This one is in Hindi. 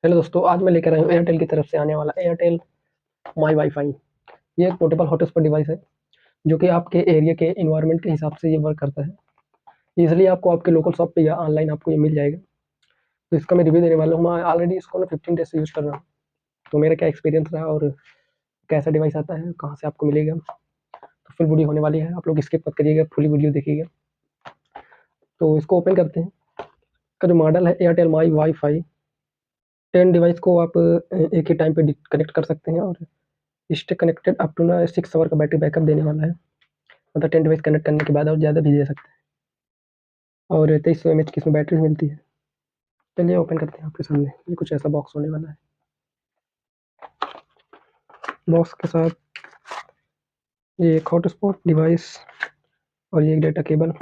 हेलो दोस्तों, आज मैं लेकर आया हूँ एयरटेल की तरफ से आने वाला एयरटेल माई वाईफाई। ये एक पोर्टेबल हॉटस्पॉट डिवाइस है जो कि आपके एरिया के इन्वायरमेंट के हिसाब से ये वर्क करता है। इजीली आपको आपके लोकल शॉप पे या ऑनलाइन आपको ये मिल जाएगा। तो इसका मैं रिव्यू देने वाला हूँ। मैं ऑलरेडी इसको ना 15 डेज से यूज़ कर रहा हूँ। तो मेरा क्या एक्सपीरियंस रहा और कैसा डिवाइस आता है, कहाँ से आपको मिलेगा। तो फुल वीडियो होने वाली है, आप लोग स्किप मत करिएगा, फुल वीडियो देखिएगा। तो इसको ओपन करते हैं। इसका जो मॉडल है एयरटेल माई वाईफाई 10 डिवाइस को आप एक ही टाइम पे कनेक्ट कर सकते हैं और स्टे कनेक्टेड अप टू ना 6 आवर का बैटरी बैकअप देने वाला है। मतलब 10 डिवाइस कनेक्ट करने के बाद और ज़्यादा भी दे सकते हैं। और 2300 mAh की इसमें बैटरी मिलती है। चलिए ओपन करते हैं आपके सामने। ये कुछ ऐसा बॉक्स होने वाला है। बॉक्स के साथ ये एक हॉटस्पॉट डिवाइस और ये एक डेटा केबल।